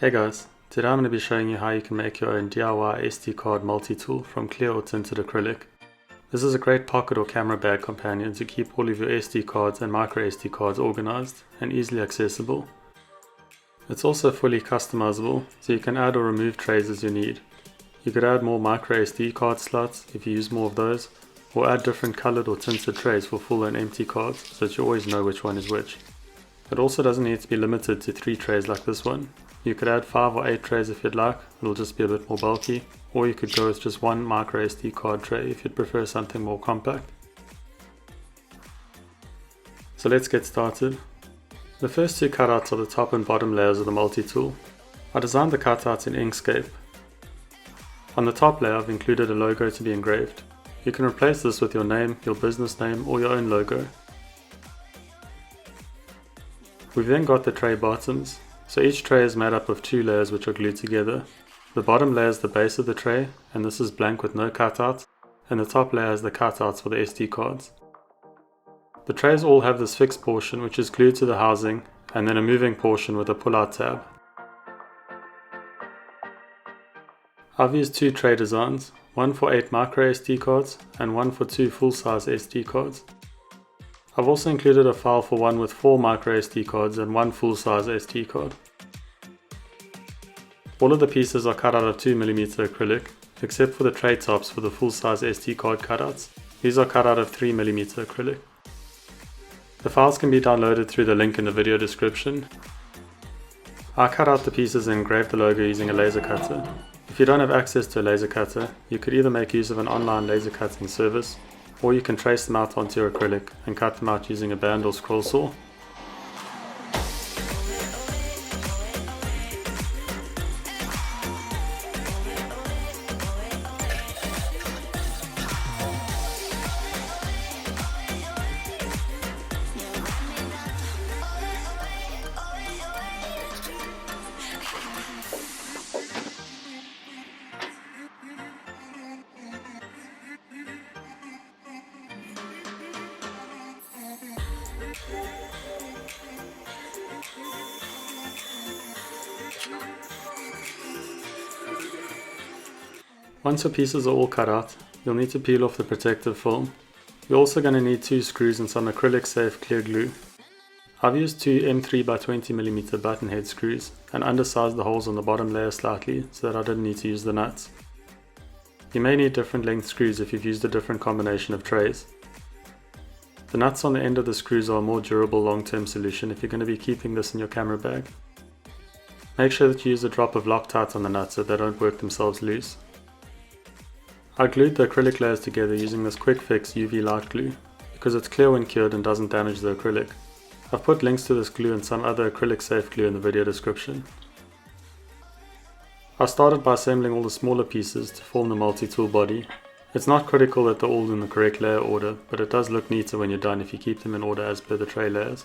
Hey guys, today I'm going to be showing you how you can make your own DIY SD card multi-tool from clear or tinted acrylic. This is a great pocket or camera bag companion to keep all of your SD cards and micro SD cards organized and easily accessible. It's also fully customizable, so you can add or remove trays as you need. You could add more micro SD card slots if you use more of those, or add different colored or tinted trays for full and empty cards so that you always know which one is which. It also doesn't need to be limited to 3 trays like this one. You could add 5 or 8 trays if you'd like, it'll just be a bit more bulky, or you could go with just one micro SD card tray if you'd prefer something more compact. So let's get started. The first 2 cutouts are the top and bottom layers of the multi-tool. I designed the cutouts in Inkscape. On the top layer I've included a logo to be engraved. You can replace this with your name, your business name, or your own logo. We've then got the tray bottoms. So each tray is made up of 2 layers which are glued together. The bottom layer is the base of the tray, and this is blank with no cutouts, and the top layer is the cutouts for the SD cards. The trays all have this fixed portion which is glued to the housing, and then a moving portion with a pull-out tab. I've used 2 tray designs, one for 8 micro SD cards and one for 2 full-size SD cards. I've also included a file for one with 4 micro SD cards and one full-size SD card. All of the pieces are cut out of 2mm acrylic, except for the tray tops for the full-size SD card cutouts. These are cut out of 3mm acrylic. The files can be downloaded through the link in the video description. I cut out the pieces and engraved the logo using a laser cutter. If you don't have access to a laser cutter, you could either make use of an online laser cutting service, or you can trace them out onto your acrylic and cut them out using a band or scroll saw. Once your pieces are all cut out, you'll need to peel off the protective film. You're also going to need 2 screws and some acrylic safe clear glue. I've used 2 M3x20mm button head screws and undersized the holes on the bottom layer slightly so that I didn't need to use the nuts. You may need different length screws if you've used a different combination of trays. The nuts on the end of the screws are a more durable long-term solution if you're going to be keeping this in your camera bag. Make sure that you use a drop of Loctite on the nuts so they don't work themselves loose. I glued the acrylic layers together using this quick fix UV light glue because it's clear when cured and doesn't damage the acrylic. I've put links to this glue and some other acrylic safe glue in the video description. I started by assembling all the smaller pieces to form the multi-tool body. It's not critical that they're all in the correct layer order, but it does look neater when you're done if you keep them in order as per the tray layers.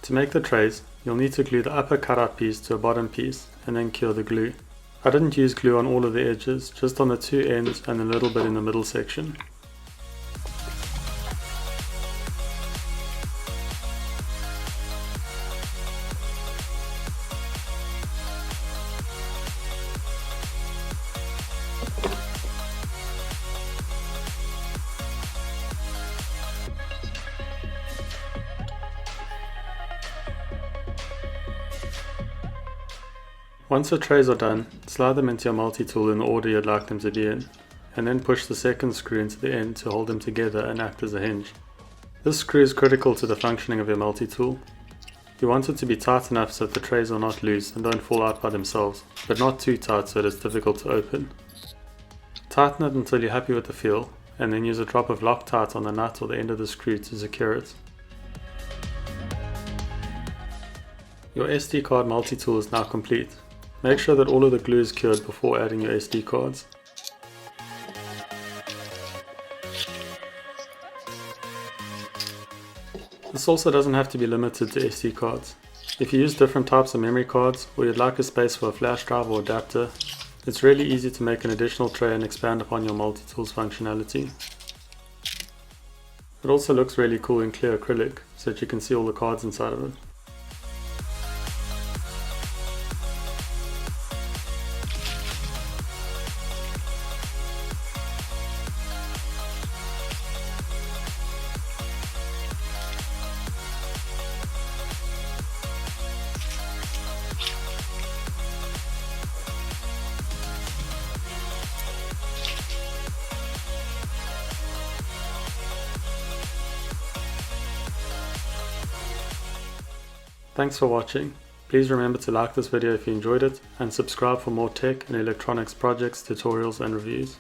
To make the trays, you'll need to glue the upper cutout piece to a bottom piece and then cure the glue. I didn't use glue on all of the edges, just on the 2 ends and a little bit in the middle section. Once your trays are done, slide them into your multi-tool in the order you'd like them to be in, and then push the second screw into the end to hold them together and act as a hinge. This screw is critical to the functioning of your multi-tool. You want it to be tight enough so that the trays are not loose and don't fall out by themselves, but not too tight so that it's difficult to open. Tighten it until you're happy with the feel, and then use a drop of Loctite on the nut or the end of the screw to secure it. Your SD card multi-tool is now complete. Make sure that all of the glue is cured before adding your SD cards. This also doesn't have to be limited to SD cards. If you use different types of memory cards, or you'd like a space for a flash drive or adapter, It's really easy to make an additional tray and expand upon your multi-tools functionality. It also looks really cool in clear acrylic, so that you can see all the cards inside of it. Thanks for watching. Please remember to like this video if you enjoyed it and subscribe for more tech and electronics projects, tutorials and reviews.